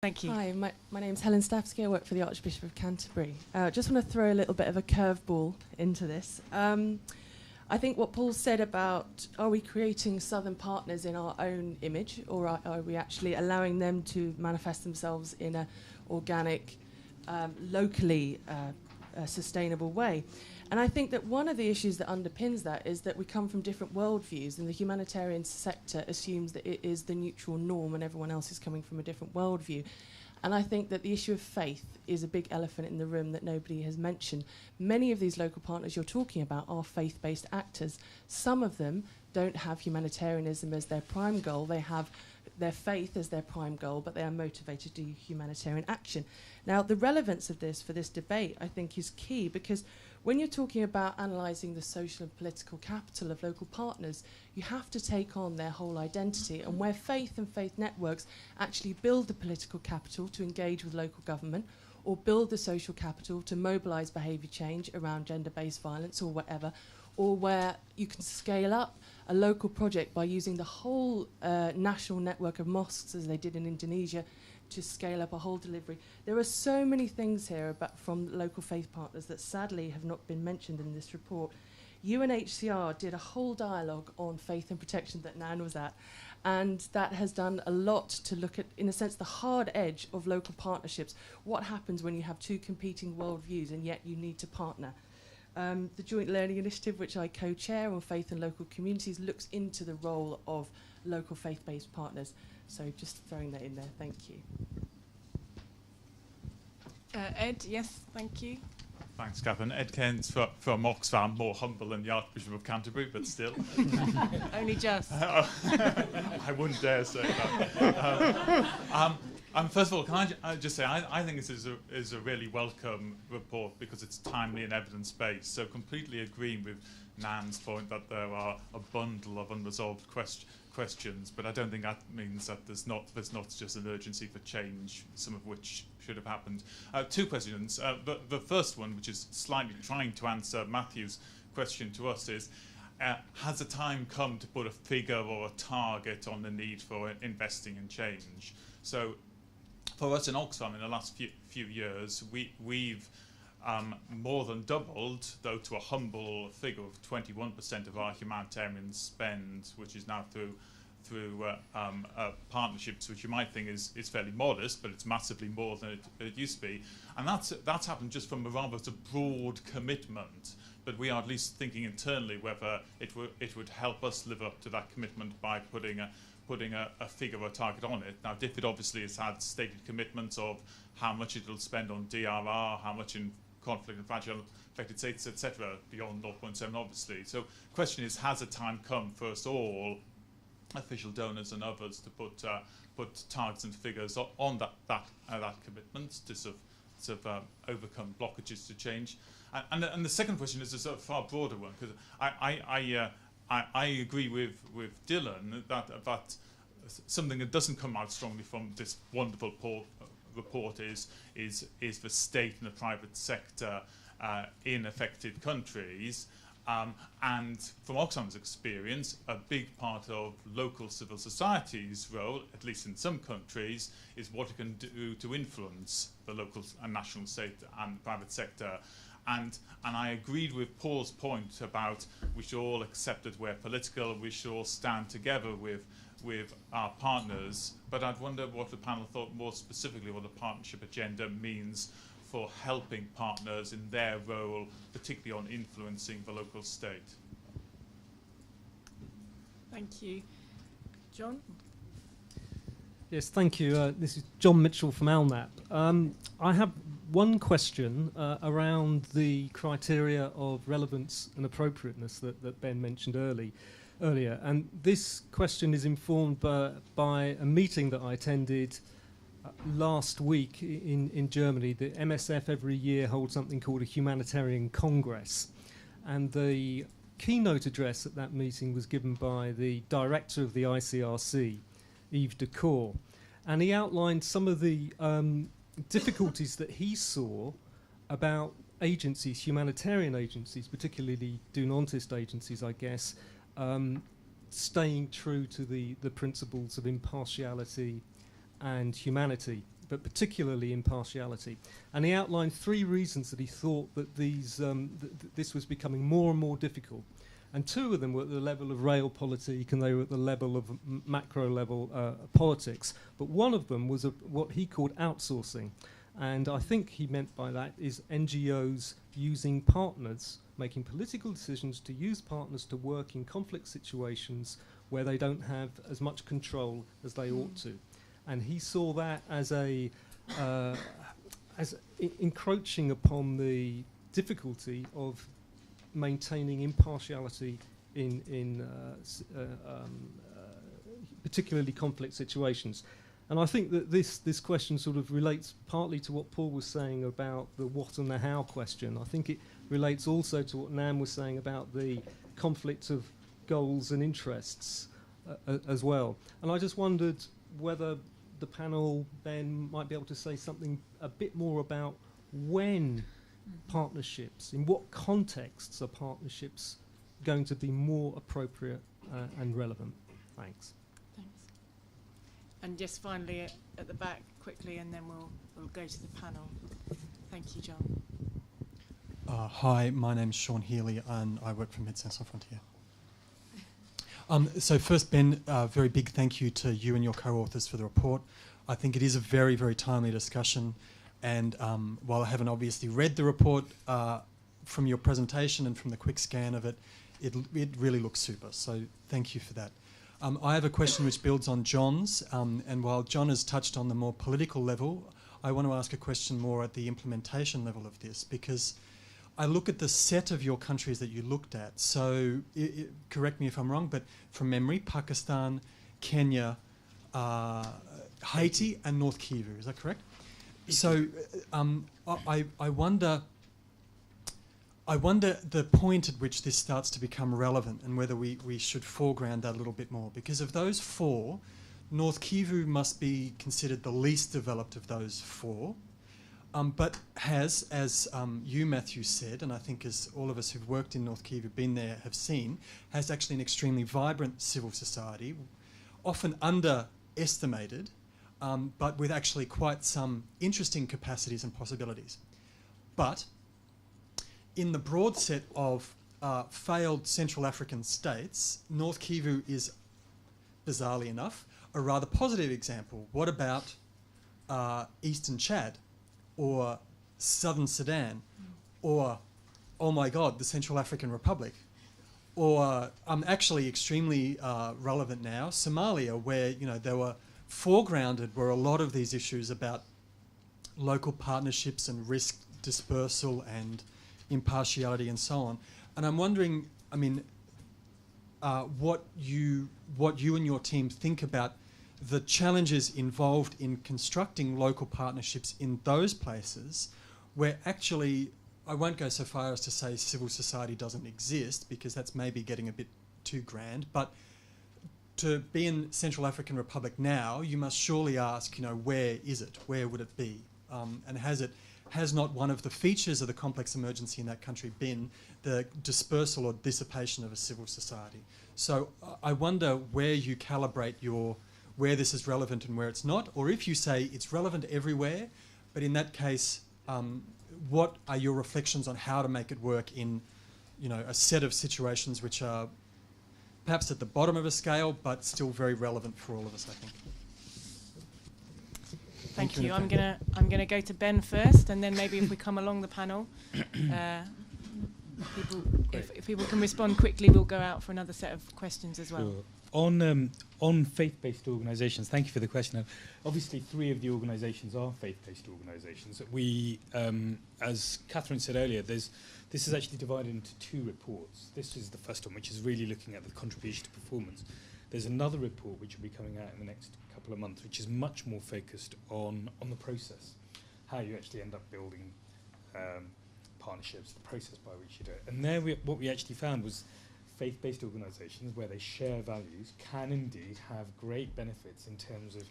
Thank you. Hi, my name's Helen Stafsky. I work for the Archbishop of Canterbury. Just want to throw a little bit of a curveball into this. I think what Paul said about are we creating Southern partners in our own image, or are we actually allowing them to manifest themselves in an organic, locally sustainable way? And I think that one of the issues that underpins that is that we come from different worldviews, and the humanitarian sector assumes that it is the neutral norm and everyone else is coming from a different worldview. And I think that the issue of faith is a big elephant in the room that nobody has mentioned. Many of these local partners you're talking about are faith-based actors. Some of them don't have humanitarianism as their prime goal. They have their faith as their prime goal, but they are motivated to do humanitarian action. Now, the relevance of this for this debate, I think, is key, because when you're talking about analysing the social and political capital of local partners, you have to take on their whole identity, and where faith and faith networks actually build the political capital to engage with local government, or build the social capital to mobilise behaviour change around gender-based violence or whatever, or where you can scale up a local project by using the whole national network of mosques, as they did in Indonesia, to scale up a whole delivery. There are so many things here about from local faith partners that sadly have not been mentioned in this report. UNHCR did a whole dialogue on faith and protection that Nan was at, and that has done a lot to look at, in a sense, the hard edge of local partnerships. What happens when you have two competing worldviews and yet you need to partner? The Joint Learning Initiative, which I co-chair on faith and local communities, looks into the role of local faith-based partners. So just throwing that in there. Thank you. Ed, yes, thank you. Thanks, Catherine. Ed Keynes from Oxfam, more humble than the Archbishop of Canterbury, but still. Only just. I wouldn't dare say that. First of all, can I just say, I think this is a really welcome report because it's timely and evidence-based. So completely agreeing with Nan's point that there are a bundle of unresolved questions, but I don't think that means that there's not just an urgency for change, some of which should have happened. Two questions. The first one, which is slightly trying to answer Matthew's question to us, is has the time come to put a figure or a target on the need for investing in change? So for us in Oxfam in the last few years, we've more than doubled, though to a humble figure of 21% of our humanitarian spend, which is now through partnerships, which you might think is fairly modest, but it's massively more than it used to be. And that's happened just from a rather broad commitment. But we are at least thinking internally whether it would help us live up to that commitment by putting a figure or a target on it. Now, DFID obviously has had stated commitments of how much it will spend on DRR, how much in conflict and fragile affected states, etc., beyond 0.7, obviously. So the question is, has the time come for us all, official donors and others, to put targets and figures on that commitment to sort of overcome blockages to change? And the second question is a sort of far broader one, because I agree with Dylan that something that doesn't come out strongly from this wonderful report is the state and the private sector in affected countries. And from Oxfam's experience, a big part of local civil society's role, at least in some countries, is what it can do to influence the local and national state and private sector. And I agreed with Paul's point about we should all accept that we're political, we should all stand together with our partners, but I'd wonder what the panel thought more specifically what the partnership agenda means for helping partners in their role, particularly on influencing the local state. Thank you. John? Yes, thank you. This is John Mitchell from ALNAP. I have one question around the criteria of relevance and appropriateness that Ben mentioned earlier. And this question is informed by a meeting that I attended last week in Germany. The MSF every year holds something called a Humanitarian Congress. And the keynote address at that meeting was given by the director of the ICRC, Yves Decour. And he outlined some of the difficulties that he saw about agencies, humanitarian agencies, particularly do-nontist agencies, I guess, staying true to the principles of impartiality and humanity. but particularly impartiality. And he outlined 3 reasons that he thought that this was becoming more and more difficult. And 2 of them were at the level of realpolitik, and they were at the level of macro level politics. But one of them was what he called outsourcing. And I think he meant by that is NGOs using partners, making political decisions to use partners to work in conflict situations where they don't have as much control as they ought to. And he saw that as encroaching upon the difficulty of maintaining impartiality in particularly conflict situations. And I think that this question sort of relates partly to what Paul was saying about the what and the how question. I think it relates also to what Nam was saying about the conflict of goals and interests as well. And I just wondered whether the panel, Ben, might be able to say something a bit more about when partnerships, in what contexts are partnerships going to be more appropriate and relevant? Thanks. Thanks. And just finally at the back quickly, and then we'll go to the panel. Thank you, John. Hi, my name's Sean Healy and I work for Médecins Sans Frontières. So first, Ben, very big thank you to you and your co-authors for the report. I think it is a very, very timely discussion. And while I haven't obviously read the report, from your presentation and from the quick scan of it, it really looks super. So thank you for that. I have a question which builds on John's. And while John has touched on the more political level, I want to ask a question more at the implementation level of this, because I look at the set of your countries that you looked at. So correct me if I'm wrong, but from memory, Pakistan, Kenya, Haiti and North Kivu. Is that correct? So I wonder the point at which this starts to become relevant and whether we should foreground that a little bit more. Because of those 4, North Kivu must be considered the least developed of those 4. But has, as you, Matthew, said, and I think as all of us who've worked in North Kivu, been there, have seen, has actually an extremely vibrant civil society, often underestimated, but with actually quite some interesting capacities and possibilities. But in the broad set of failed Central African states, North Kivu is, bizarrely enough, a rather positive example. What about Eastern Chad? Or Southern Sudan, or, oh my God, the Central African Republic, or actually extremely relevant now, Somalia, where they were foregrounded were a lot of these issues about local partnerships and risk dispersal and impartiality and so on. And I'm wondering, what you and your team think about the challenges involved in constructing local partnerships in those places where actually, I won't go so far as to say civil society doesn't exist, because that's maybe getting a bit too grand, but to be in Central African Republic now, you must surely ask, where is it? Where would it be? And has not one of the features of the complex emergency in that country been the dispersal or dissipation of a civil society? So I wonder where you calibrate where this is relevant and where it's not, or if you say it's relevant everywhere, but in that case, what are your reflections on how to make it work in, a set of situations which are perhaps at the bottom of a scale, but still very relevant for all of us, I think. Thank you. I'm gonna go to Ben first, and then maybe if we come along the panel, if people can respond quickly, we'll go out for another set of questions as well. Sure. On faith-based organisations, thank you for the question. Obviously, 3 of the organisations are faith-based organisations. We, as Catherine said earlier, this is actually divided into 2 reports. This is the first one, which is really looking at the contribution to performance. There's another report which will be coming out in the next couple of months, which is much more focused on the process, how you actually end up building partnerships, the process by which you do it. And there, what we actually found was faith-based organisations where they share values can indeed have great benefits in terms of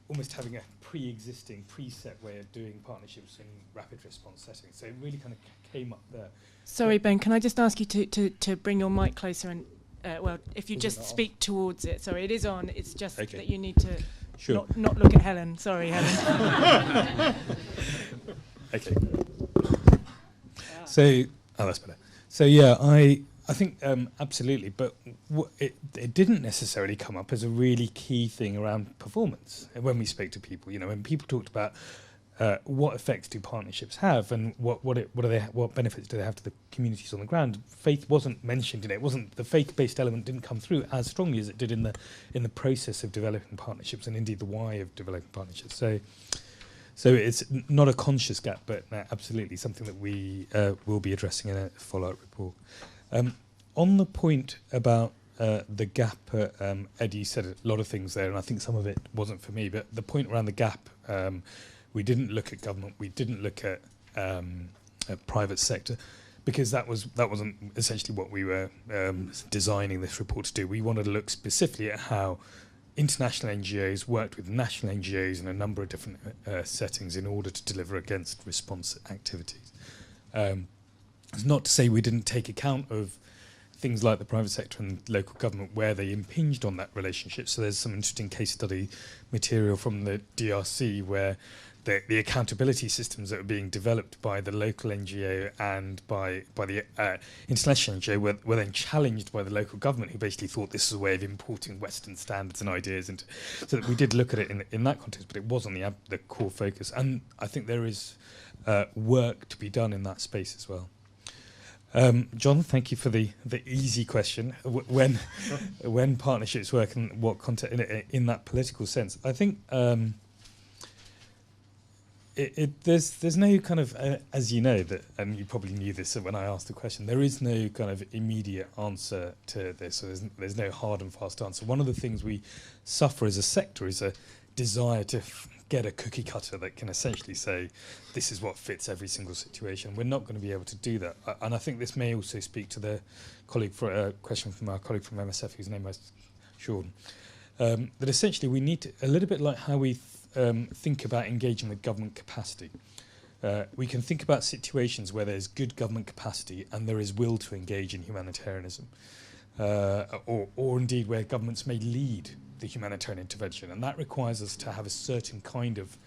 almost having a pre-existing, preset way of doing partnerships in rapid response settings. So it really kind of came up there. Sorry, Ben, can I just ask you to bring your mic closer and, if you Is just it speak towards it. Sorry, it is on, it's just Okay. that you need to... Sure. Not look at Helen. Sorry, Helen. Okay. So, that's better. So yeah, I think absolutely, but it didn't necessarily come up as a really key thing around performance when we spoke to people. You know, when people talked about what effects do partnerships have, and what benefits do they have to the communities on the ground, faith wasn't mentioned in it. It wasn't, the faith-based element didn't come through as strongly as it did in the process of developing partnerships, and indeed the why of developing partnerships. So it's not a conscious gap, but absolutely something that we will be addressing in a follow-up report. On the point about the gap, Ed, you said a lot of things there, and I think some of it wasn't for me, but the point around the gap, we didn't look at government, we didn't look at private sector, because that wasn't essentially what we were designing this report to do. We wanted to look specifically at how international NGOs worked with national NGOs in a number of different settings in order to deliver against response activities. It's not to say we didn't take account of things like the private sector and local government where they impinged on that relationship. So there's some interesting case study material from the DRC where the accountability systems that are being developed by the local NGO and by the international NGO were then challenged by the local government, who basically thought this was a way of importing Western standards and ideas into. So that we did look at it in that context, but it wasn't the core focus. And I think there is work to be done in that space as well. John, thank you for the easy question. When partnerships work and what context in that political sense, I think. There's no kind of, as you know, that, and you probably knew this when I asked the question, there is no kind of immediate answer to this. So there's no hard and fast answer. One of the things we suffer as a sector is a desire to get a cookie cutter that can essentially say, this is what fits every single situation. We're not going to be able to do that. And I think this may also speak to the question from our colleague from MSF, whose name was Sean, that essentially we need to, a little bit like how we think about engaging with government capacity. We can think about situations where there's good government capacity and there is will to engage in humanitarianism, or indeed where governments may lead the humanitarian intervention, and that requires us to have a certain kind of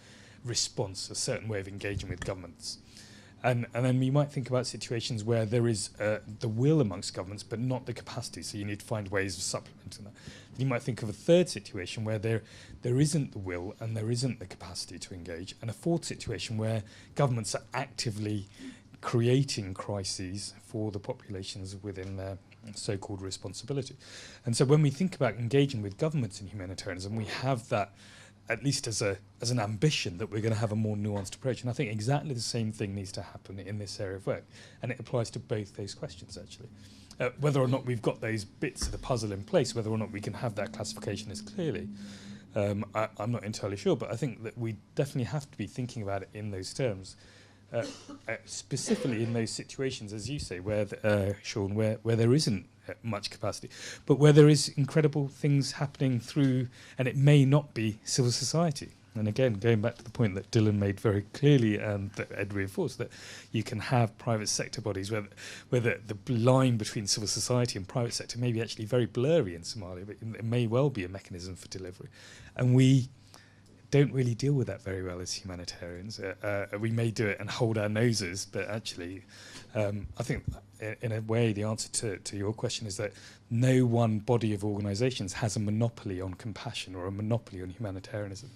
response, a certain way of engaging with governments. And then we might think about situations where there is the will amongst governments but not the capacity, so you need to find ways of supplementing that. You might think of a third situation where there isn't the will and there isn't the capacity to engage, and a fourth situation where governments are actively creating crises for the populations within their so-called responsibility. And so when we think about engaging with governments in humanitarianism, we have that at least as an ambition that we're going to have a more nuanced approach. And I think exactly the same thing needs to happen in this area of work. And it applies to both those questions, actually. Whether or not we've got those bits of the puzzle in place, whether or not we can have that classification as clearly, I'm not entirely sure. But I think that we definitely have to be thinking about it in those terms. Specifically in those situations, as you say, where Sean, where there isn't much capacity, but where there is incredible things happening through, and it may not be civil society. And again, going back to the point that Dylan made very clearly, and that Ed reinforced, that you can have private sector bodies where the line between civil society and private sector may be actually very blurry in Somalia, but it may well be a mechanism for delivery. And we don't really deal with that very well as humanitarians. We may do it and hold our noses, but actually, I think in a way the answer to your question is that no one body of organisations has a monopoly on compassion or a monopoly on humanitarianism.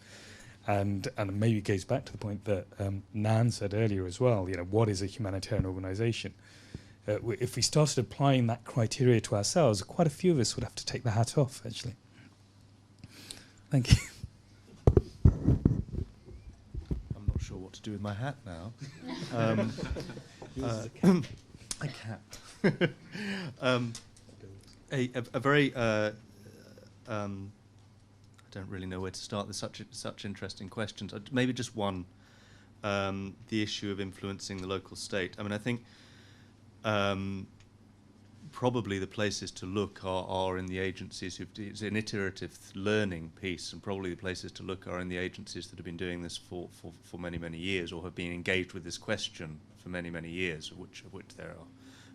And maybe it goes back to the point that Nan said earlier as well, you know, what is a humanitarian organisation? If we started applying that criteria to ourselves, quite a few of us would have to take the hat off, actually. Thank you. I'm not sure what to do with my hat now. I can't. A very I don't really know where to start. There's such interesting questions. Maybe just one, the issue of influencing the local state. I mean, I think probably the places to look are in the agencies. It's an iterative learning piece, and probably the places to look are in the agencies that have been doing this for many, many years, or have been engaged with this question for many, many years, of which there are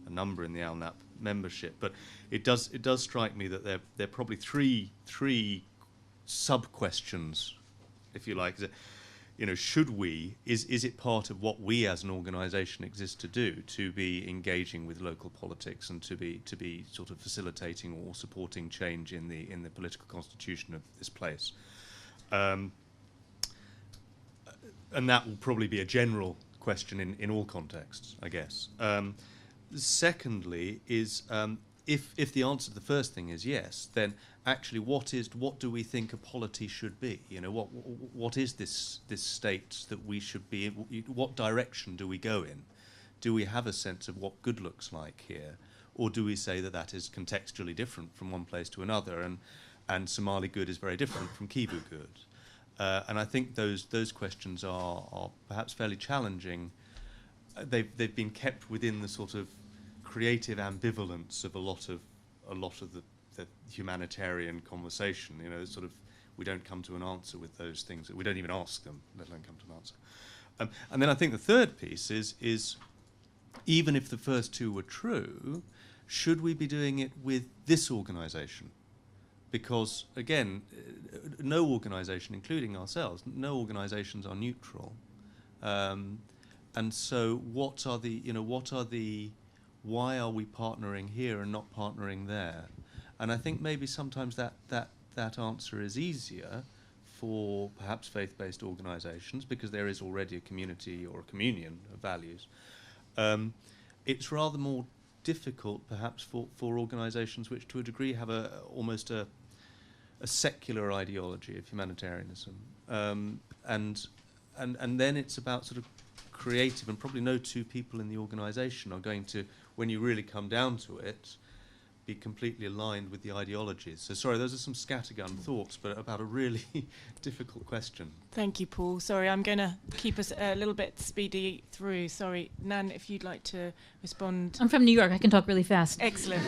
a number in the ALNAP membership. But it does strike me that there are probably three sub-questions, if you like. Should we, is it part of what we as an organisation exist to do, to be engaging with local politics and to be sort of facilitating or supporting change in the political constitution of this place? And that will probably be a general question in all contexts, I guess. Secondly, is if the answer to the first thing is yes, then actually what do we think a polity should be? What is this state that we should be in? What direction do we go in? Do we have a sense of what good looks like here, or do we say that is contextually different from one place to another, and Somali good is very different from Kivu good? And I think those questions are perhaps fairly challenging. They've been kept within the sort of creative ambivalence of a lot of the humanitarian conversation. Sort of we don't come to an answer with those things. We don't even ask them, let alone come to an answer. And then I think the third piece is even if the first two were true, should we be doing it with this organisation? Because again, no organisation, including ourselves, no organisations are neutral. And so why are we partnering here and not partnering there? And I think maybe sometimes that answer is easier for perhaps faith-based organisations because there is already a community or a communion of values. It's rather more difficult perhaps for organisations which to a degree have almost a secular ideology of humanitarianism. And then it's about sort of creative, and probably no two people in the organisation are going to, when you really come down to it, be completely aligned with the ideologies. So sorry, those are some scattergun thoughts, but about a really difficult question. Thank you, Paul. Sorry, I'm going to keep us a little bit speedy through. Sorry, Nan, if you'd like to respond. I'm from New York. I can talk really fast. Excellent.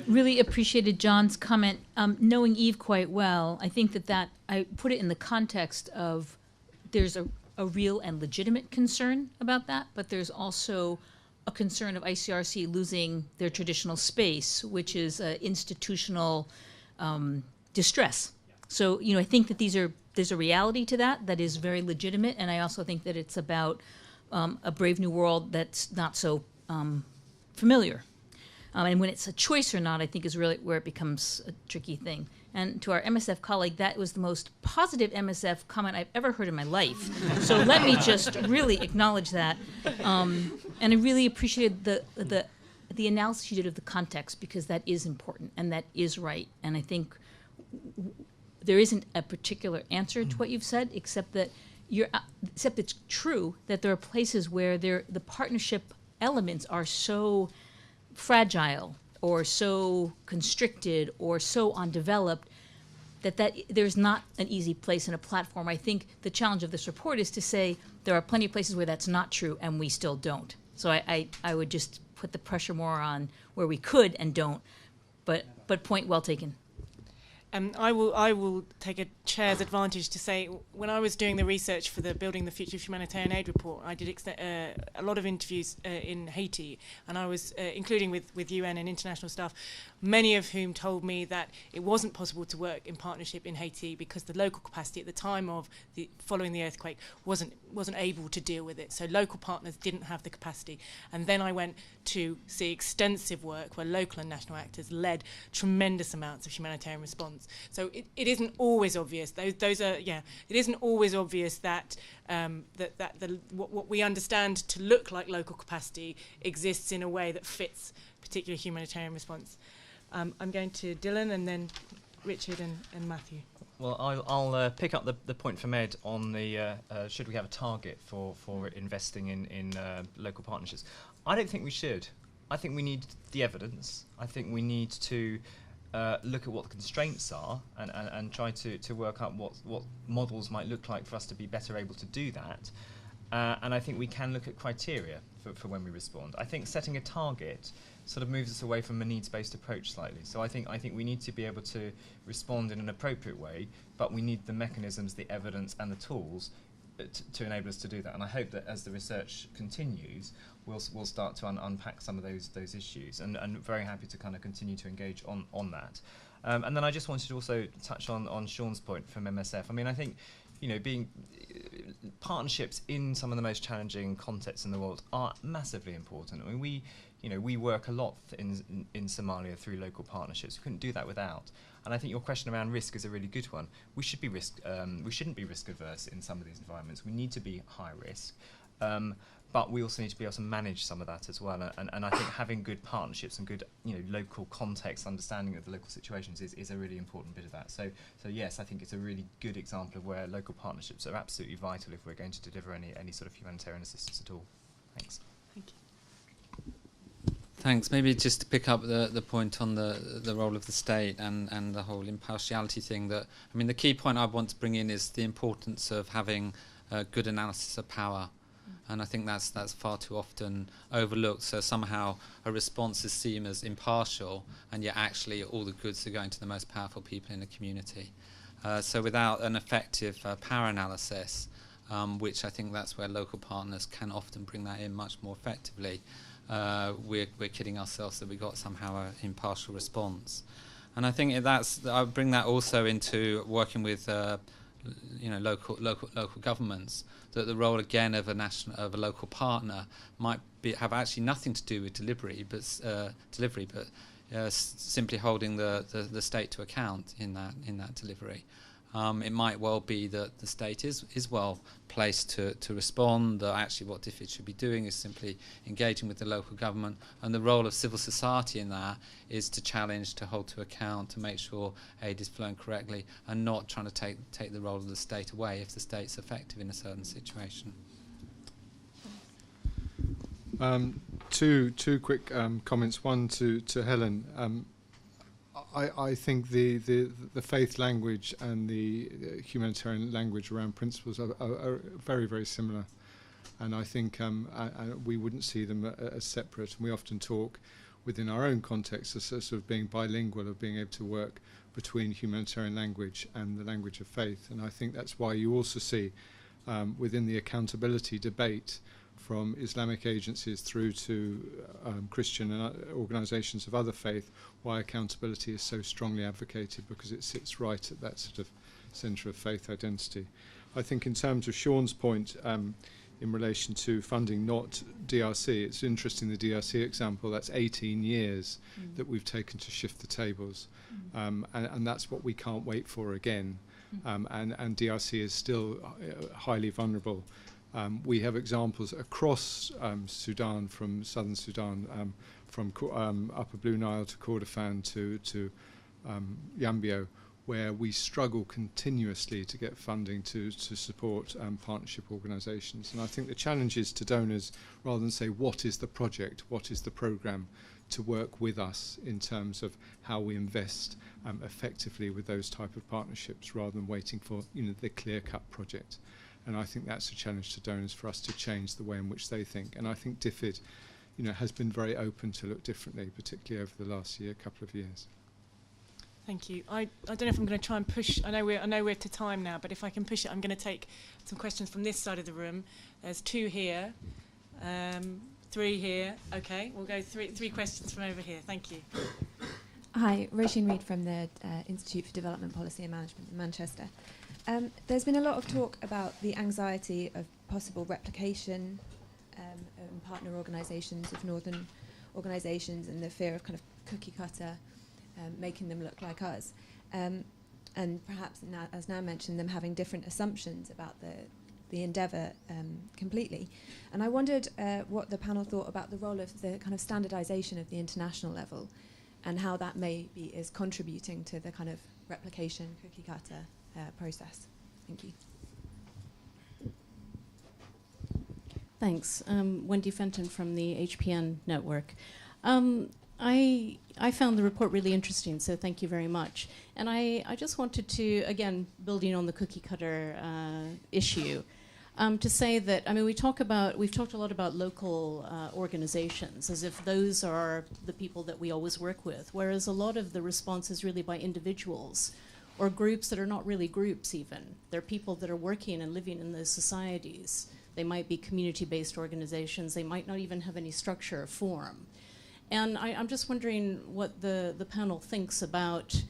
Really appreciated John's comment. Knowing Eve quite well, I think that I put it in the context of there's a real and legitimate concern about that, but there's also a concern of ICRC losing their traditional space, which is institutional distress. So, I think that there's a reality to that is very legitimate, and I also think that it's about a brave new world that's not so familiar. And when it's a choice or not, I think is really where it becomes a tricky thing. And to our MSF colleague, that was the most positive MSF comment I've ever heard in my life. So let me just really acknowledge that. And I really appreciated the analysis you did of the context, because that is important and that is right. And I think there isn't a particular answer to what you've said, except that it's true that there are places where the partnership elements are so fragile or so constricted or so undeveloped that there's not an easy place in a platform. I think the challenge of this report is to say there are plenty of places where that's not true and we still don't. So I would just put the pressure more on where we could and don't, but point well taken. I will take a chair's advantage to say, when I was doing the research for the Building the Future of Humanitarian Aid report, I did a lot of interviews in Haiti, and I was including with UN and international staff, many of whom told me that it wasn't possible to work in partnership in Haiti because the local capacity at the time of following the earthquake wasn't able to deal with it. So local partners didn't have the capacity. And then I went to see extensive work where local and national actors led tremendous amounts of humanitarian response. So it isn't always obvious. It isn't always obvious that what we understand to look like local capacity exists in a way that fits particular humanitarian response. I'm going to Dylan and then Richard and Matthew. Well, I'll pick up the point from Ed on the should we have a target for investing in local partnerships. I don't think we should. I think we need the evidence. I think we need to look at what the constraints are and try to work out what models might look like for us to be better able to do that. And I think we can look at criteria for when we respond. I think setting a target sort of moves us away from a needs-based approach slightly. So I think we need to be able to respond in an appropriate way, but we need the mechanisms, the evidence, and the tools to enable us to do that. And I hope that as the research continues, we'll start to unpack some of those issues. And very happy to kind of continue to engage on that. And then I just wanted to also touch on Sean's point from MSF. I mean, I think, being partnerships in some of the most challenging contexts in the world are massively important. I mean, we work a lot in Somalia through local partnerships. We couldn't do that without. And I think your question around risk is a really good one. We shouldn't be risk averse in some of these environments. We need to be high risk. But we also need to be able to manage some of that as well. And I think having good partnerships and good local context, understanding of the local situations is a really important bit of that. So yes, I think it's a really good example of where local partnerships are absolutely vital if we're going to deliver any sort of humanitarian assistance at all. Thanks. Thank you. Thanks. Maybe just to pick up the point on the role of the state and the whole impartiality thing. The key point I want to bring in is the importance of having a good analysis of power. And I think that's far too often overlooked. So somehow a response is seen as impartial, and yet actually all the goods are going to the most powerful people in the community. So without an effective power analysis, which I think that's where local partners can often bring that in much more effectively, we're kidding ourselves that we got somehow an impartial response. And I think I bring that also into working with local governments, that the role again of a local partner might have actually nothing to do with delivery, but simply holding the state to account in that delivery. It might well be that the state is well placed to respond, that actually what DFID should be doing is simply engaging with the local government, and the role of civil society in that is to challenge, to hold to account, to make sure aid is flowing correctly, and not trying to take the role of the state away if the state's effective in a certain situation. Two quick comments. One to Helen. I think the faith language and the humanitarian language around principles are very, very similar. And I think we wouldn't see them as separate. And we often talk within our own context as sort of being bilingual, of being able to work between humanitarian language and the language of faith. And I think that's why you also see within the accountability debate, from Islamic agencies through to Christian organisations of other faith, why accountability is so strongly advocated, because it sits right at that sort of centre of faith identity. I think in terms of Sean's point in relation to funding not DRC, it's interesting the DRC example, that's 18 years that we've taken to shift the tables, and that's what we can't wait for again, and DRC is still highly vulnerable. We have examples across Sudan, from southern Sudan, from Upper Blue Nile to Kordofan to Yambio, where we struggle continuously to get funding to support partnership organisations. And I think the challenge is to donors, rather than say what is the project, what is the programme, to work with us in terms of how we invest effectively with those type of partnerships, rather than waiting for the clear-cut project. And I think that's a challenge to donors, for us to change the way in which they think. And I think DFID, has been very open to look differently, particularly over the last couple of years. Thank you. I don't know if I'm going to try and push. I know we're to time now, but if I can push it, I'm going to take some questions from this side of the room. There's 2 here, 3 here. Okay, we'll go three questions from over here. Thank you. Hi, Roisin Reid from the Institute for Development Policy and Management in Manchester. There's been a lot of talk about the anxiety of possible replication in partner organisations, of northern organisations, and the fear of kind of cookie cutter making them look like us. And perhaps, as now mentioned, them having different assumptions about the endeavour completely. And I wondered what the panel thought about the role of the kind of standardisation of the international level, and how that maybe is contributing to the kind of replication, cookie cutter process. Thank you. Thanks. Wendy Fenton from the HPN network. I found the report really interesting, so thank you very much. And I just wanted to, again, building on the cookie cutter issue, to say that, we've talked a lot about local organizations, as if those are the people that we always work with, whereas a lot of the response is really by individuals, or groups that are not really groups even. They're people that are working and living in those societies. They might be community-based organizations. They might not even have any structure or form. And I'm just wondering what the panel thinks about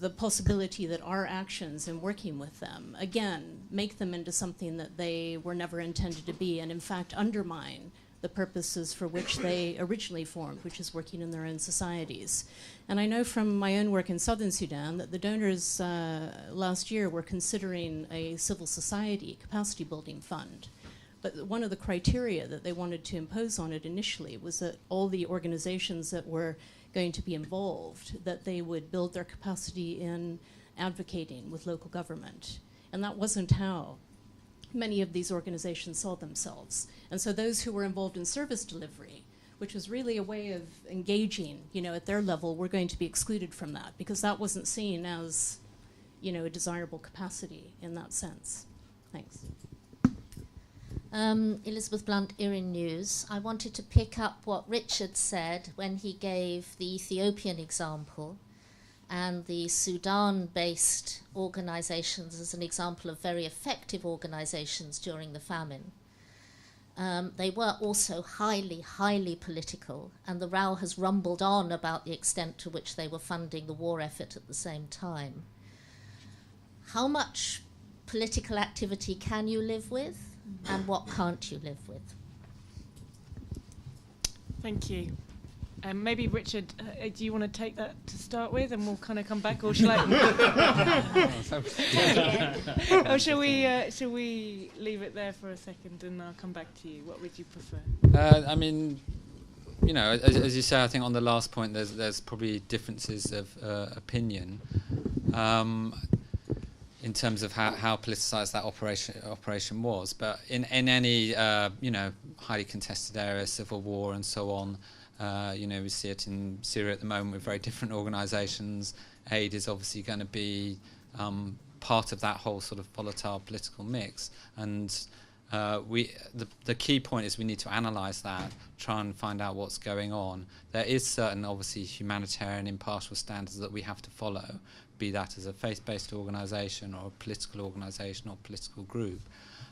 the possibility that our actions in working with them, again, make them into something that they were never intended to be, and in fact undermine the purposes for which they originally formed, which is working in their own societies. And I know from my own work in southern Sudan that the donors last year were considering a civil society capacity building fund. But one of the criteria that they wanted to impose on it initially was that all the organizations that were going to be involved, that they would build their capacity in advocating with local government. And that wasn't how many of these organizations saw themselves. And so those who were involved in service delivery, which was really a way of engaging, at their level, were going to be excluded from that because that wasn't seen as, a desirable capacity in that sense. Thanks. Elizabeth Blunt, Irin News. I wanted to pick up what Richard said when he gave the Ethiopian example and the Sudan-based organizations as an example of very effective organizations during the famine. They were also highly, highly political, and the row has rumbled on about the extent to which they were funding the war effort at the same time. How much political activity can you live with? And what can't you live with? Thank you. Maybe Richard, do you want to take that to start with, and we'll kind of come back, or shall I? Or shall we leave it there for a second, and I'll come back to you? What would you prefer? I mean, as you say, I think on the last point, there's probably differences of opinion. In terms of how politicized that operation was, but in any highly contested area, civil war and so on, we see it in Syria at the moment with very different organisations. Aid is obviously going to be part of that whole sort of volatile political mix, and the key point is we need to analyse that, try and find out what's going on. There is certain, obviously, humanitarian impartial standards that we have to follow, be that as a faith-based organisation or a political organisation or political group.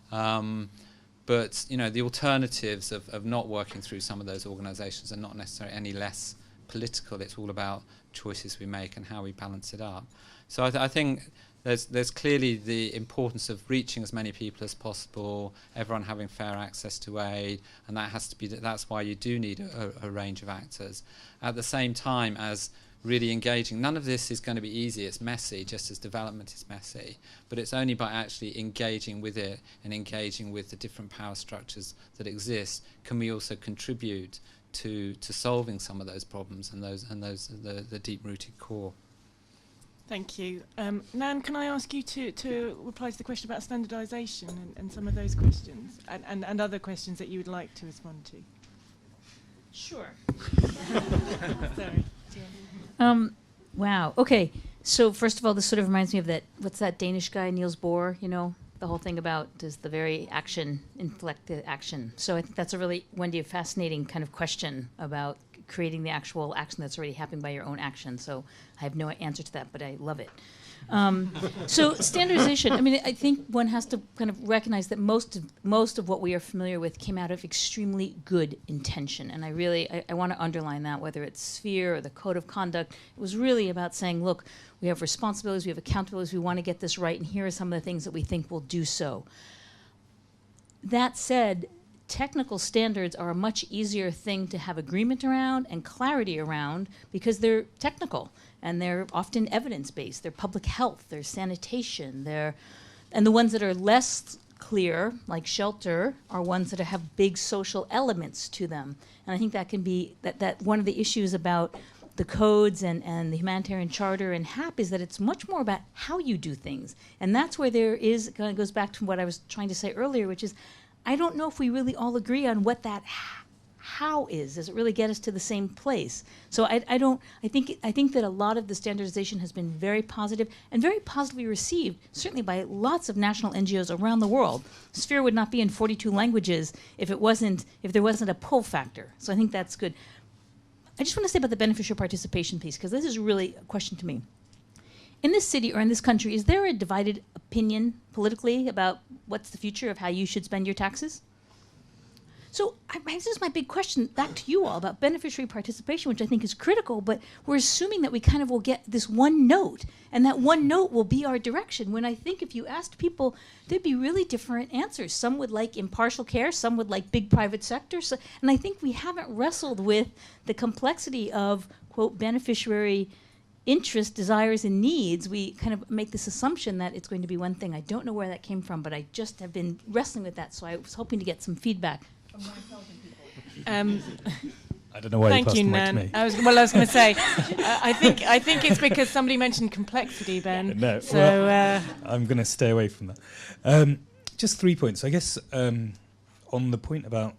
But the alternatives of not working through some of those organisations are not necessarily any less political. It's all about choices we make and how we balance it up. So I think there's clearly the importance of reaching as many people as possible, everyone having fair access to aid, and that has to be. That's why you do need a range of actors. At the same time as really engaging. None of this is going to be easy. It's messy, just as development is messy. But it's only by actually engaging with it and engaging with the different power structures that exist can we also contribute to solving some of those problems and the deep-rooted core. Thank you. Nan, can I ask you to reply to the question about standardisation and some of those questions and other questions that you would like to respond to? Sure. Sorry. Wow. Okay. So first of all, this sort of reminds me of what's that Danish guy, Niels Bohr, the whole thing about does the very action inflect the action. So I think that's a really, Wendy, a fascinating kind of question about creating the actual action that's already happening by your own action. So I have no answer to that, but I love it. So standardization, I think one has to kind of recognize that most of what we are familiar with came out of extremely good intention. And I want to underline that, whether it's Sphere or the Code of Conduct, it was really about saying, look, we have responsibilities, we have accountabilities, we want to get this right, and here are some of the things that we think will do so. That said, technical standards are a much easier thing to have agreement around and clarity around because they're technical and they're often evidence-based. They're public health, they're sanitation, and the ones that are less clear, like shelter, are ones that have big social elements to them. And I think that can be that one of the issues about the codes and the humanitarian charter and HAP is that it's much more about how you do things. And that's where it goes back to what I was trying to say earlier, which is I don't know if we really all agree on what that how is. Does it really get us to the same place? So I think that a lot of the standardization has been very positive and very positively received, certainly by lots of national NGOs around the world. Sphere would not be in 42 languages if there wasn't a pull factor. So I think that's good. I just want to say about the beneficial participation piece, because this is really a question to me. In this city or in this country, is there a divided opinion politically about what's the future of how you should spend your taxes? So this is my big question back to you all about beneficiary participation, which I think is critical, but we're assuming that we kind of will get this one note, and that one note will be our direction, when I think if you asked people, there'd be really different answers. Some would like impartial care, some would like big private sector, and I think we haven't wrestled with the complexity of, quote, beneficiary interest, desires, and needs. We kind of make this assumption that it's going to be one thing. I don't know where that came from, but I just have been wrestling with that, so I was hoping to get some feedback from more intelligent people. I don't know why Thank you you, passed the mic Nan. to me. I was going to say, I think it's because somebody mentioned complexity, Ben. No, so well, I'm going to stay away from that. Just 3 points. I guess on the point about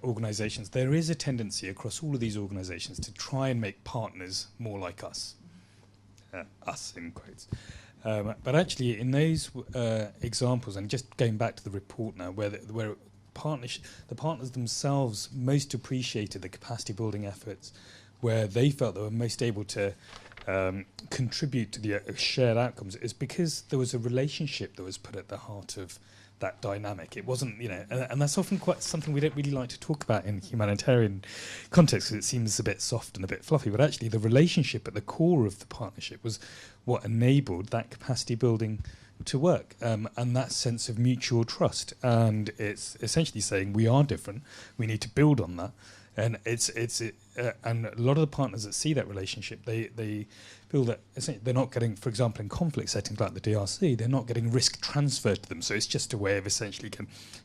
organisations, there is a tendency across all of these organisations to try and make partners more like us. Us, in quotes. But actually, in those examples, and just going back to the report now, where the partners themselves most appreciated the capacity building efforts, where they felt they were most able to contribute to the shared outcomes, is because there was a relationship that was put at the heart of that dynamic. It wasn't, and that's often quite something we don't really like to talk about in humanitarian context, because it seems a bit soft and a bit fluffy, but actually the relationship at the core of the partnership was what enabled that capacity building to work, and that sense of mutual trust. And it's essentially saying we are different, we need to build on that. And and a lot of the partners that see that relationship, they feel that essentially they're not getting, for example, in conflict settings like the DRC, they're not getting risk transferred to them. So it's just a way of essentially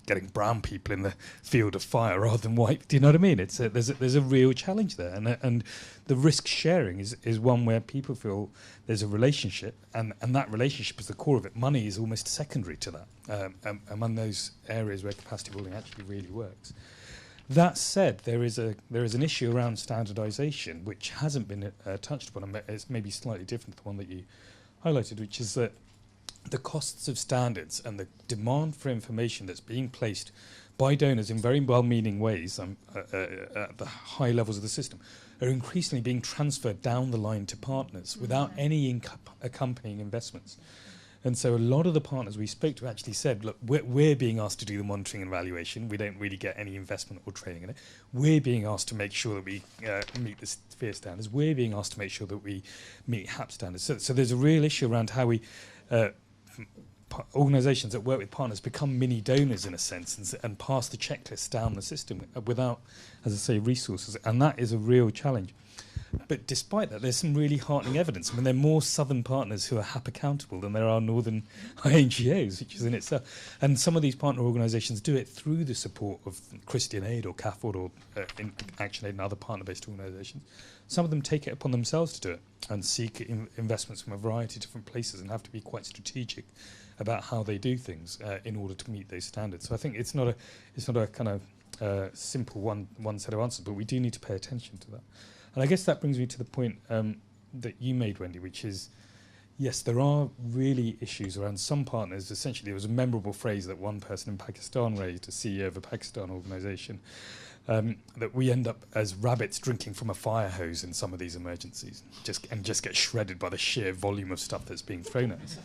getting brown people in the field of fire rather than white. Do you know what I mean? There's a real challenge there, and the risk sharing is one where people feel there's a relationship, and that relationship is the core of it. Money is almost secondary to that among those areas where capacity building actually really works. That said, there is an issue around standardisation which hasn't been touched upon, and it's maybe slightly different to the one that you highlighted, which is that the costs of standards and the demand for information that's being placed by donors in very well-meaning ways at the high levels of the system are increasingly being transferred down the line to partners without any accompanying investments. And so a lot of the partners we spoke to actually said, look, we're being asked to do the monitoring and evaluation. We don't really get any investment or training in it. We're being asked to make sure that we meet the sphere standards. We're being asked to make sure that we meet HAP standards. So there's a real issue around how we, organisations that work with partners become mini donors in a sense and pass the checklist down the system without, as I say, resources. And that is a real challenge. But despite that, there's some really heartening evidence. I mean, there are more southern partners who are HAP accountable than there are northern NGOs, which is in itself. And some of these partner organisations do it through the support of Christian Aid or CAFOD or Action Aid and other partner-based organisations. Some of them take it upon themselves to do it and seek investments from a variety of different places and have to be quite strategic about how they do things in order to meet those standards. So I think it's not a kind of simple one set of answers, but we do need to pay attention to that. And I guess that brings me to the point that you made, Wendy, which is, yes, there are really issues around some partners. Essentially, there was a memorable phrase that one person in Pakistan raised, a CEO of a Pakistan organisation, that we end up as rabbits drinking from a fire hose in some of these emergencies, just get shredded by the sheer volume of stuff that's being thrown at us.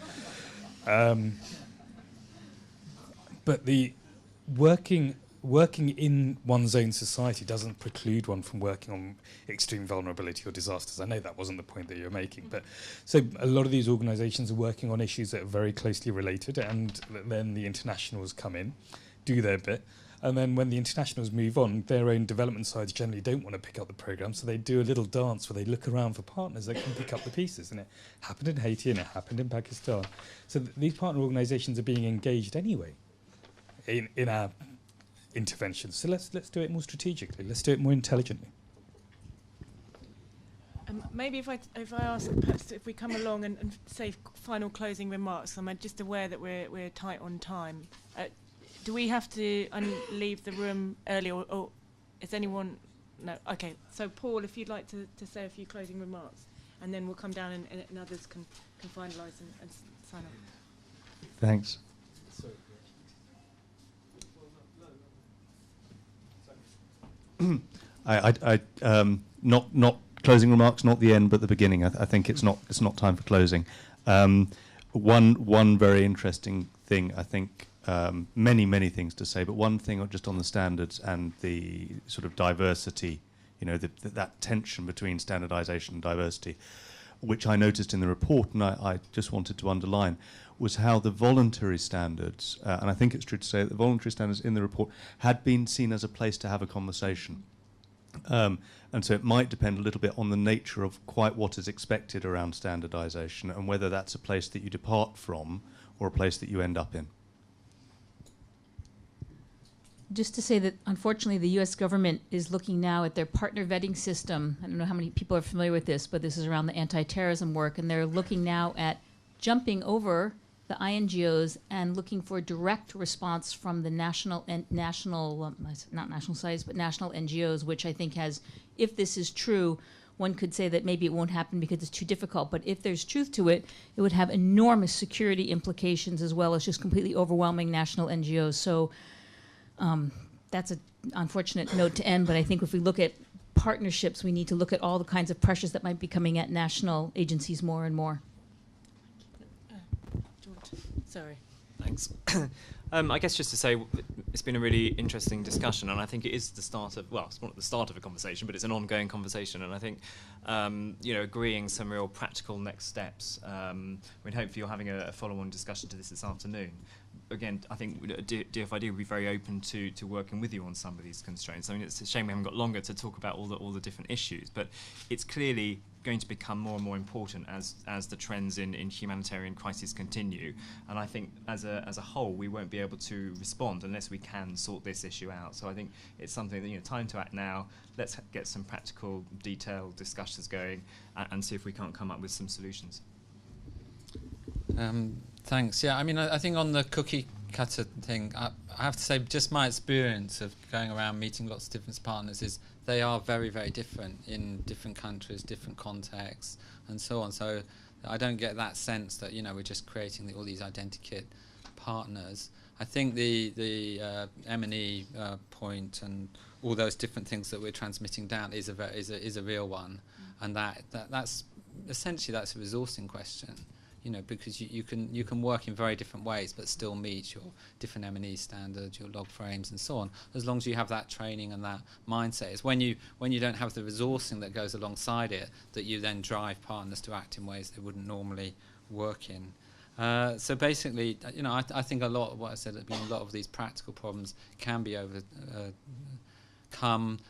But the working in one's own society doesn't preclude one from working on extreme vulnerability or disasters. I know that wasn't the point that you're making, but so a lot of these organisations are working on issues that are very closely related, and then the internationals come in, do their bit, and then when the internationals move on, their own development sides generally don't want to pick up the programme, so they do a little dance where they look around for partners that can pick up the pieces, and it happened in Haiti and it happened in Pakistan. So these partner organisations are being engaged anyway in our interventions. So let's do it more strategically. Let's do it more intelligently. Maybe if I ask, perhaps if we come along and say final closing remarks. I'm just aware that we're tight on time. Do we have to leave the room early, or is anyone? No. Okay. So Paul, if you'd like to say a few closing remarks, and then we'll come down and others can finalise and sign off. Thanks. Not closing remarks, not the end, but the beginning. I think it's not time for closing. One very interesting thing I think many things to say, but one thing just on the standards and the sort of diversity, you know, that tension between standardisation and diversity, which I noticed in the report, and I just wanted to underline, was how the voluntary standards, and I think it's true to say that the voluntary standards in the report had been seen as a place to have a conversation. And so it might depend a little bit on the nature of quite what is expected around standardisation and whether that's a place that you depart from or a place that you end up in. Just to say that, unfortunately, the U.S. government is looking now at their partner vetting system. I don't know how many people are familiar with this, but this is around the anti-terrorism work, and they're looking now at jumping over the INGOs and looking for direct response from the national not national societies, but national NGOs, which I think has, if this is true, one could say that maybe it won't happen because it's too difficult. But if there's truth to it, it would have enormous security implications as well as just completely overwhelming national NGOs. So that's an unfortunate note to end, but I think if we look at partnerships, we need to look at all the kinds of pressures that might be coming at national agencies more and more. Sorry. Thanks. I guess just to say, it's been a really interesting discussion, and I think it is the start of, well, it's not the start of a conversation, but it's an ongoing conversation, and I think, you know, agreeing some real practical next steps. I mean, hopefully you're having a follow-on discussion to this afternoon. Again, I think DFID will be very open to working with you on some of these constraints. I mean, it's a shame we haven't got longer to talk about all the different issues, but it's clearly going to become more and more important as the trends in humanitarian crises continue. And I think as a whole, we won't be able to respond unless we can sort this issue out. So I think it's something that, you know, time to act now. Let's get some practical, detailed discussions going and see if we can't come up with some solutions. Thanks. Yeah, I mean, I think on the cookie cutter thing, I have to say just my experience of going around meeting lots of different partners is they are very, very different in different countries, different contexts, and so on. So I don't get that sense that, you know, we're just creating all these identikit partners. I think the M&E point and all those different things that we're transmitting down is a real one, and that's essentially that's a resourcing question. You know, because you can work in very different ways, but still meet your different M&E standards, your log frames, and so on. As long as you have that training and that mindset, it's when you don't have the resourcing that goes alongside it that you then drive partners to act in ways they wouldn't normally work in. So basically, you know, I think a lot of what I said at the beginning, a lot of these practical problems can be overcome.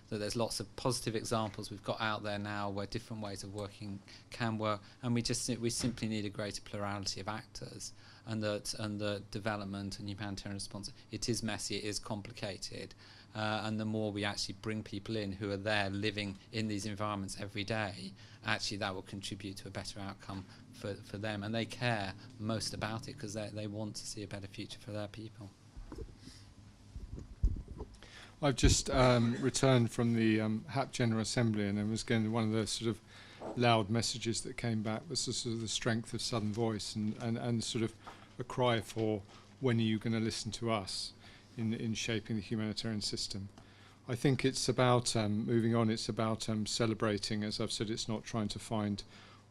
That there's lots of positive examples we've got out there now where different ways of working can work, and we simply need a greater plurality of actors, and the development and humanitarian response, it is messy, it is complicated, and the more we actually bring people in who are there living in these environments every day, actually that will contribute to a better outcome for them, and they care most about it because they want to see a better future for their people. I've just returned from the HAP General Assembly, and it was again one of the sort of loud messages that came back was sort of the strength of Southern Voice and sort of a cry for when are you going to listen to us in shaping the humanitarian system. I think it's about moving on, it's about celebrating, as I've said, it's not trying to find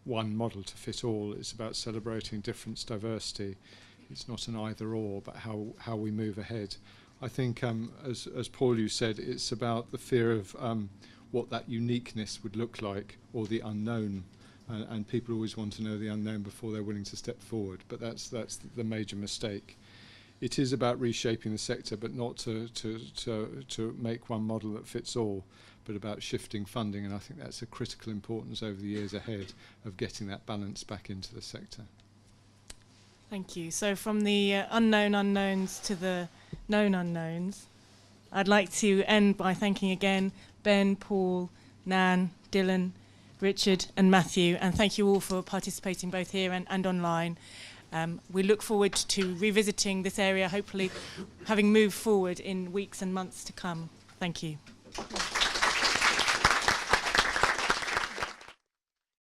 one model to fit all, it's about celebrating difference, diversity. It's not an either or, but how we move ahead. I think, as Paul, you said, it's about the fear of what that uniqueness would look like, or the unknown, and people always want to know the unknown before they're willing to step forward. But that's the major mistake. It is about reshaping the sector, but not to make one model that fits all, but about shifting funding. And I think that's a critical importance over the years ahead of getting that balance back into the sector. Thank you. So from the unknown unknowns to the known unknowns, I'd like to end by thanking again Ben, Paul, Nan, Dylan, Richard and Matthew, and thank you all for participating both here and online. We look forward to revisiting this area, hopefully having moved forward in weeks and months to come. Thank you.